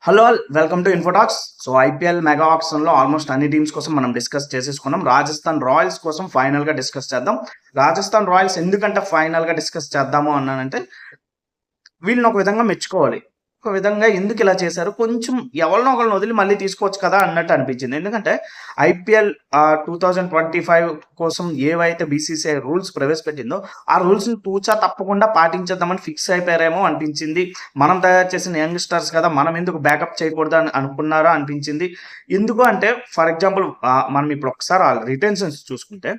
Hello all welcome to ఇన్ఫోటాక్స్. So IPL mega ఆప్షన్లో almost అన్ని teams కోసం మనం డిస్కస్ చేసేసుకున్నాం. రాజస్థాన్ రాయల్స్ కోసం ఫైనల్గా డిస్కస్ చేద్దాం. రాజస్థాన్ రాయల్స్ ఎందుకంటే ఫైనల్గా డిస్కస్ చేద్దాము అన్నానంటే వీళ్ళని ఒక విధంగా మెచ్చుకోవాలి. ఒక విధంగా ఎందుకు ఇలా చేశారు, కొంచెం ఎవరినో ఒకరిని వదిలి మళ్ళీ తీసుకోవచ్చు కదా అన్నట్టు అనిపించింది. ఎందుకంటే ఐపీఎల్ 2025 కోసం ఏవైతే బీసీసీఐ రూల్స్ ప్రవేశపెట్టిందో ఆ రూల్స్ని తూచా తప్పకుండా పాటించేద్దామని ఫిక్స్ అయిపోయారేమో అనిపించింది. మనం తయారు చేసిన యంగ్స్టర్స్ కదా, మనం ఎందుకు బ్యాకప్ చేయకూడదు అని అనుకున్నారా అనిపించింది. ఎందుకు అంటే ఫర్ ఎగ్జాంపుల్ మనం ఇప్పుడు ఒకసారి ఆ రిటెన్షన్స్ చూసుకుంటే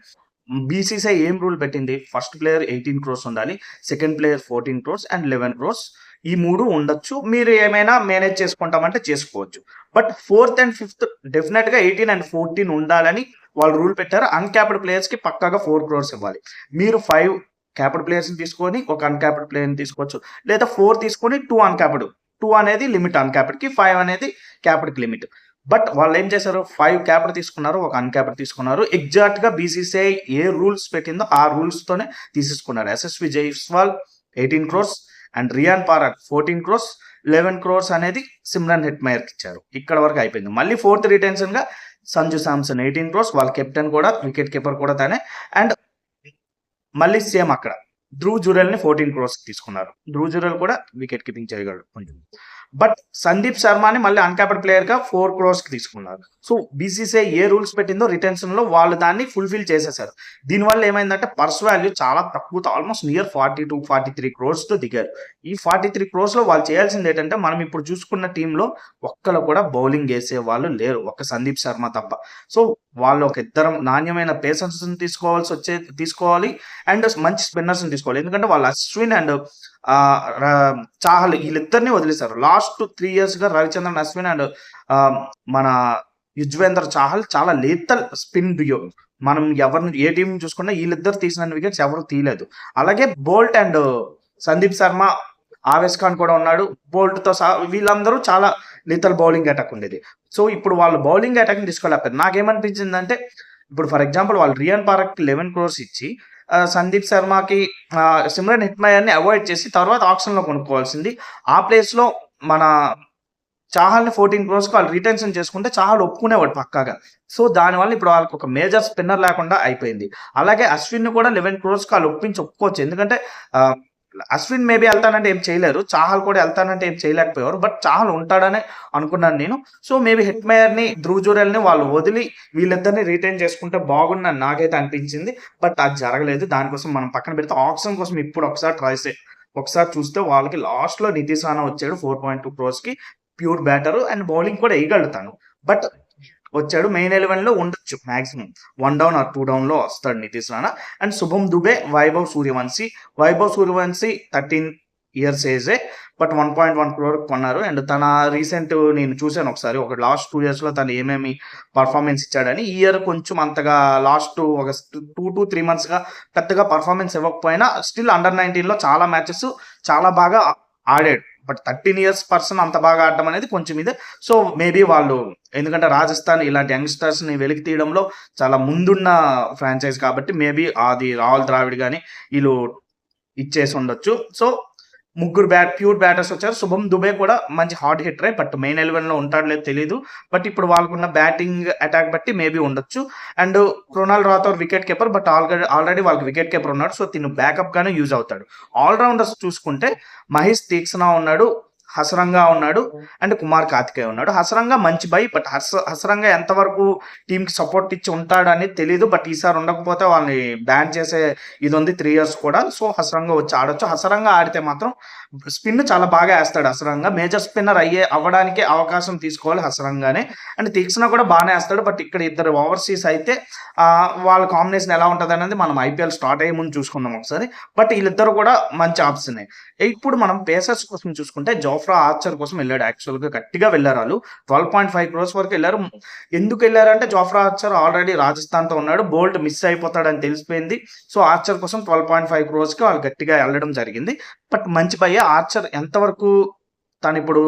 బీసీసీఐ ఏం రూల్ పెట్టింది, ఫస్ట్ ప్లేయర్ 18 crores ఉండాలి, second player 14 crores and 11 crores. ఈ మూడు ఉండొచ్చు, మీరు ఏమైనా మేనేజ్ చేసుకుంటామంటే చేసుకోవచ్చు. బట్ ఫోర్త్ అండ్ ఫిఫ్త్ డెఫినెట్గా 18 and 14 ఉండాలని వాళ్ళు రూల్ పెట్టారు. అన్క్యాప్డ్ ప్లేయర్స్కి పక్కాగా 4 crores ఇవ్వాలి. మీరు 5 క్యాప్డ్ ప్లేయర్స్ని తీసుకొని ఒక అన్క్యాప్డ్ ప్లేయర్ని తీసుకోవచ్చు, లేదా 4 తీసుకొని 2 అన్క్యాప్డ్. 2 అనేది లిమిట్ అన్క్యాప్డ్కి, 5 అనేది క్యాప్డ్కి లిమిట్. బట్ వాళ్ళు ఏం చేశారు, 5 క్యాప్డ్ తీసుకున్నారు, ఒక అన్క్యాప్డ్ తీసుకున్నారు. ఎగ్జాక్ట్గా బీసీసీఐ ఏ రూల్స్ పెట్టిందో ఆ రూల్స్తోనే తీసేసుకున్నారు. Yashasvi Jaiswal 18 crores and Riyan Parag 14 crores, 11 crores అనేది సిమ్రన్ హెట్మయర్కి ఇచ్చారు. ఇక్కడ వరకు అయిపోయింది. మళ్ళీ ఫోర్త్ రిటెన్షన్గా సంజు శాంసన్ 18 crores, వాళ్ళ కెప్టెన్ కూడా వికెట్ కీపర్ కూడా తనే. అండ్ మళ్ళీ సేమ్ అక్కడ ధ్రువ్ జురెల్ని 14 crores తీసుకున్నారు. ధ్రువ్ జురెల్ కూడా వికెట్ కీపింగ్ చేయగలడు కొంచెం. బట్ సందీప్ శర్మని మళ్ళీ అన్క్యాప్డ్ ప్లేయర్గా 4 crores తీసుకున్నారు. సో బీసీసీఐ ఏ రూల్స్ పెట్టిందో రిటెన్షన్లో వాళ్ళు దాన్ని ఫుల్ఫిల్ చేసేసారు. దీనివల్ల ఏమైందంటే పర్స్ వాల్యూ చాలా తక్కువతో ఆల్మోస్ట్ నియర్ 42-43 crores దిగారు. ఈ 43 crores వాళ్ళు చేయాల్సింది ఏంటంటే, మనం ఇప్పుడు చూసుకున్న టీంలో ఒక్కరు కూడా బౌలింగ్ వేసే వాళ్ళు లేరు, ఒక్క సందీప్ శర్మ తప్ప. సో వాళ్ళు ఒక ఇద్దరు నాణ్యమైన పేసర్స్ని తీసుకోవాలి అండ్ మంచి స్పిన్నర్స్ని తీసుకోవాలి. ఎందుకంటే వాళ్ళు అశ్విన్ అండ్ చాహల్ వీళ్ళిద్దరిని వదిలేశారు. లాస్ట్ 3 yearsగా రవిచంద్రన్ అశ్విన్ అండ్ మన యుజ్వేంద్ర చాహల్ చాలా లేతల్ స్పిన్ డ్యూ. మనం ఎవరిని ఏ టీం చూసుకున్నా వీళ్ళిద్దరు తీసిన వికెట్స్ ఎవరు తీయలేదు. అలాగే బోల్ట్ అండ్ సందీప్ శర్మ, ఆవేశ్ ఖాన్ కూడా ఉన్నాడు. బోల్ట్తో సహా వీళ్ళందరూ చాలా లితల్ బౌలింగ్ అటాక్ ఉండేది. సో ఇప్పుడు వాళ్ళు బౌలింగ్ అటాక్ని తీసుకోలేకపోయారు. నాకేమనిపించిందంటే, ఇప్పుడు ఫర్ ఎగ్జాంపుల్ వాళ్ళు రియాన్ పారాగ్కి 11 crores ఇచ్చి సందీప్ శర్మకి సిమ్రన్ హెట్మయర్ని అవాయిడ్ చేసి తర్వాత ఆప్షన్లో కొనుక్కోవాల్సింది. ఆ ప్లేస్లో మన చాహల్ని 14 crores వాళ్ళు రిటెన్షన్ చేసుకుంటే చాహల్ ఒప్పుకునేవాడు పక్కాగా. సో దానివల్ల ఇప్పుడు వాళ్ళకి ఒక మేజర్ స్పిన్నర్ లేకుండా అయిపోయింది. అలాగే అశ్విన్ కూడా 11 crores వాళ్ళు ఒప్పుకోవచ్చు. ఎందుకంటే అశ్విన్ మేబీ వెళ్తానంటే ఏం చేయలేరు, చాహల్ కూడా వెళ్తానంటే ఏం చేయలేకపోయారు. బట్ చాహల్ ఉంటాడని అనుకున్నాను నేను. సో మేబీ హెట్మయర్ని, ధ్రువ్ జురెల్ని వాళ్ళు వదిలి వీళ్ళిద్దరిని రిటైన్ చేసుకుంటే బాగుందని నాకైతే అనిపించింది. బట్ అది జరగలేదు. దానికోసం మనం పక్కన పెడితే ఆప్షన్ కోసం ఇప్పుడు ఒకసారి చూస్తే వాళ్ళకి లాస్ట్లో నితీష్ రాణా వచ్చాడు 4.2 crores pure batter and bowling కూడా వేయగలుగుతాను. బట్ వచ్చాడు. మెయిన్ 11లో ఉండొచ్చు, మాక్సిమం 1 down or 2 downలో వస్తాడు నితీష్ రాణా. అండ్ శుభం దుబే, వైభవ్ సూర్యవంశీ 13 years ఏజే, బట్ 1.1 crore కొన్నారు. అండ్ తన రీసెంట్ నేను చూశాను ఒకసారి, ఒక లాస్ట్ 2 yearsలో తను ఏమేమి పర్ఫార్మెన్స్ ఇచ్చాడని. ఈ ఇయర్ కొంచెం అంతగా లాస్ట్ ఒక 2 to 3 monthsగా పెద్దగా పర్ఫార్మెన్స్ ఇవ్వకపోయినా స్టిల్ అండర్ 19లో చాలా మ్యాచెస్ చాలా బాగా ఆడాడు. బట్ 13 years పర్సన్ అంత బాగా ఆడడం అనేది కొంచెం ఇదే. సో మేబీ వాళ్ళు, ఎందుకంటే రాజస్థాన్ ఇలాంటి యంగ్స్టర్స్ని వెలికి తీయడంలో చాలా ముందున్న ఫ్రాంచైజ్ కాబట్టి మేబీ అది రాహుల్ ద్రావిడ్ కానీ వీళ్ళు ఇచ్చేసి ఉండొచ్చు. సో ముగ్గురు ప్యూర్ బ్యాటర్స్ వచ్చారు. శుభం దుబే కూడా మంచి హార్డ్ హిట్టరే, బట్ మెయిన్ 11లో ఉంటాడో లేదో తెలియదు. బట్ ఇప్పుడు వాళ్ళకున్న బ్యాటింగ్ అటాక్ బట్టి మేబీ ఉండొచ్చు. And Krunal Rathore wicket keeper, but already వాళ్ళకి వికెట్ కీపర్ ఉన్నాడు. సో తిను బ్యాకప్ గానే యూజ్ అవుతాడు. ఆల్రౌండర్స్ చూసుకుంటే మహేష్ తీక్ష్ణ ఉన్నాడు, హసరంగా ఉన్నాడు అండ్ కుమార్ కార్తికేయ ఉన్నాడు. హసరంగా మంచి బై, బట్ హసరంగా ఎంతవరకు టీంకి సపోర్ట్ ఇచ్చి ఉంటాడు అనేది తెలియదు. బట్ ఈసారి ఉండకపోతే వాళ్ళని బ్యాన్ చేసే ఇది ఉంది 3 years కూడా. సో హసరంగా వచ్చి ఆడొచ్చు. హసరంగా ఆడితే మాత్రం స్పిన్ చాలా బాగా వేస్తాడు. హసరంగా మేజర్ స్పిన్నర్ అవ్వడానికి అవకాశం తీసుకోవాలి హసరంగానే. అండ్ తీక్ష్ణ కూడా బాగానే వేస్తాడు. బట్ ఇక్కడ ఇద్దరు ఓవర్సీస్ అయితే వాళ్ళ కాంబినేషన్ ఎలా ఉంటుంది అనేది మనం ఐపీఎల్ స్టార్ట్ అయ్యే ముందు చూసుకుందాం ఒకసారి. బట్ వీళ్ళిద్దరు కూడా మంచి ఆప్షన్. ఇప్పుడు మనం పేసర్స్ కోసం చూసుకుంటే జోఫ్రా ఆర్చర్ కోసం వెళ్ళాడు. యాక్చువల్గా గట్టిగా వెళ్ళారు వాళ్ళు, 12.5 crores వరకు వెళ్ళారు. ఎందుకు వెళ్ళారంటే జోఫ్రా ఆర్చర్ ఆల్రెడీ రాజస్థాన్తో ఉన్నాడు, బోల్ట్ మిస్ అయిపోతాడని తెలిసిపోయింది. సో ఆర్చర్ కోసం 12.5 crores వాళ్ళు గట్టిగా వెళ్ళడం జరిగింది. బట్ మంచి భయ్య ఆర్చర్ ఎంతవరకు తను ఇప్పుడు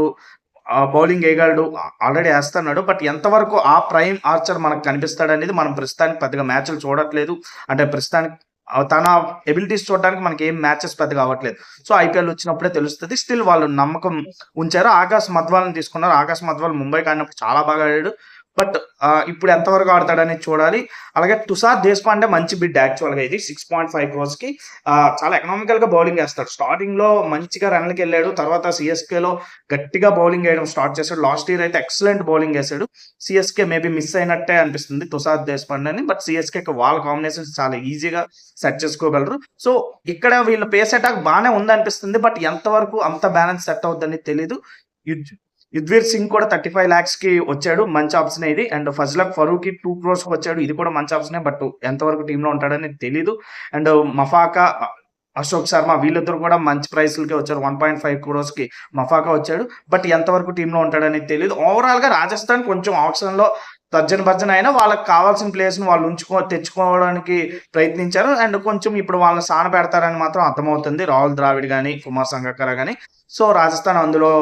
బౌలింగ్ వేయగలడు, ఆల్రెడీ వేస్తున్నాడు. బట్ ఎంతవరకు ఆ ప్రైమ్ ఆర్చర్ మనకు కనిపిస్తాడు అనేది మనం ప్రస్తుతానికి పెద్దగా మ్యాచ్లు చూడట్లేదు. అంటే ప్రస్తుతానికి తన ఎబిలిటీస్ చూడడానికి మనకి ఏం మ్యాచెస్ పెద్దగా అవ్వట్లేదు. సో ఐపీఎల్ వచ్చినప్పుడే తెలుస్తుంది. స్టిల్ వాళ్ళు నమ్మకం ఉంచారు. ఆకాశ్ మధ్వాల్ని తీసుకున్నారు. ఆకాశ్ మధ్వాల్ ముంబైకి ఆడినప్పుడు చాలా బాగా ఆడాడు. బట్ ఇప్పుడు ఎంతవరకు ఆడతాడనేది చూడాలి. అలాగే తుషార్ దేశపాండే మంచి బిడ్ యాక్చువల్గా ఇది 6.5 crores చాలా ఎకనామికల్ గా బౌలింగ్ వేస్తాడు. స్టార్టింగ్ లో మంచిగా రన్లకి వెళ్ళాడు. తర్వాత సిఎస్కేలో గట్టిగా బౌలింగ్ వేయడం స్టార్ట్ చేశాడు. లాస్ట్ ఇయర్ అయితే ఎక్సలెంట్ బౌలింగ్ వేసాడు. సిఎస్కే మేబీ మిస్ అయినట్టే అనిపిస్తుంది తుషార్ దేశపాండేని. బట్ సిఎస్కే వాళ్ళ కాంబినేషన్స్ చాలా ఈజీగా సెట్ చేసుకోగలరు. సో ఇక్కడ వీళ్ళ పేస్ అటాక్ బాగానే ఉందనిపిస్తుంది. బట్ ఎంతవరకు అంత బ్యాలెన్స్ సెట్ అవుతుందని తెలీదు. యుధ్వీర్ సింగ్ కూడా 35 lakhs కి వచ్చాడు. మంచి ఆప్షన్ ఇది. అండ్ ఫజ్లక్ ఫరూక్ 2 crores వచ్చాడు. ఇది కూడా మంచి ఆప్షనే. బట్ ఎంతవరకు టీంలో ఉంటాడని తెలీదు. అండ్ మఫాకా, అశోక్ శర్మ వీళ్ళిద్దరు కూడా మంచి ప్రైస్లకి వచ్చారు. 1.5 crores కి మఫాకా వచ్చాడు. బట్ ఎంతవరకు టీంలో ఉంటాడని తెలియదు. ఓవరాల్ గా రాజస్థాన్ కొంచెం ఆప్షన్ లో తర్జన భర్జన అయినా వాళ్ళకి కావాల్సిన ప్లేయర్స్ ని వాళ్ళు తెచ్చుకోవడానికి ప్రయత్నించారు. అండ్ కొంచెం ఇప్పుడు వాళ్ళని సాన పెడతారని మాత్రం అర్థమవుతుంది. రాహుల్ ద్రావిడ్ కానీ కుమార్ సంగక్కర కానీ. సో రాజస్థాన్ అందులో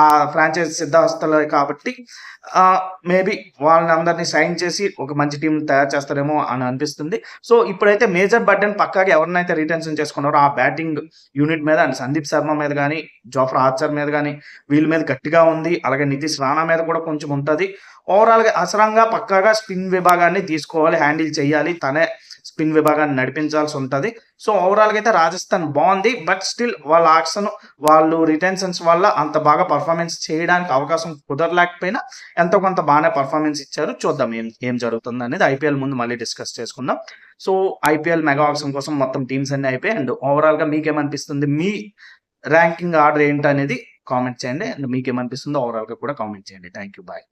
ఆ ఫ్రాంచైజ్ సిద్ధాస్తలే కాబట్టి మేబీ వాళ్ళని అందరినీ సైన్ చేసి ఒక మంచి టీం తయారు చేస్తారేమో అని అనిపిస్తుంది. సో ఇప్పుడైతే మేజర్ బర్డెన్ పక్కాగా ఎవరినైతే రిటెన్షన్ చేసుకున్నారో ఆ బ్యాటింగ్ యూనిట్ మీద అండ్ సందీప్ శర్మ మీద కానీ జోఫ్రా ఆర్చర్ మీద కానీ వీళ్ళ మీద గట్టిగా ఉంది. అలాగే నితీష్ రాణా మీద కూడా కొంచెం ఉంటుంది. ఓవరాల్గా అసరంగా పక్కాగా స్పిన్ విభాగాన్ని తీసుకోవాలి, హ్యాండిల్ చేయాలి, తనే స్పిన్ విభాగాన్ని నడిపించాల్సి ఉంటుంది. సో ఓవరాల్గా అయితే రాజస్థాన్ బాగుంది. బట్ స్టిల్ వాళ్ళ ఆక్షన్ వాళ్ళు రిటెన్షన్స్ వల్ల అంత బాగా పర్ఫార్మెన్స్ చేయడానికి అవకాశం కుదరలేకపోయినా ఎంతో కొంత బాగానే పర్ఫార్మెన్స్ ఇచ్చారు. చూద్దాం ఏం జరుగుతుంది అనేది ఐపీఎల్ ముందు మళ్ళీ డిస్కస్ చేసుకుందాం. సో ఐపీఎల్ మెగా ఆక్షన్ కోసం మొత్తం టీమ్స్ అన్ని అయిపోయి. అండ్ ఓవరాల్గా మీకేమనిపిస్తుంది, మీ ర్యాంకింగ్ ఆర్డర్ ఏంటనేది కామెంట్ చేయండి. అండ్ మీకేమనిపిస్తుందో ఓవరాల్గా కూడా కామెంట్ చేయండి. Thank you, bye.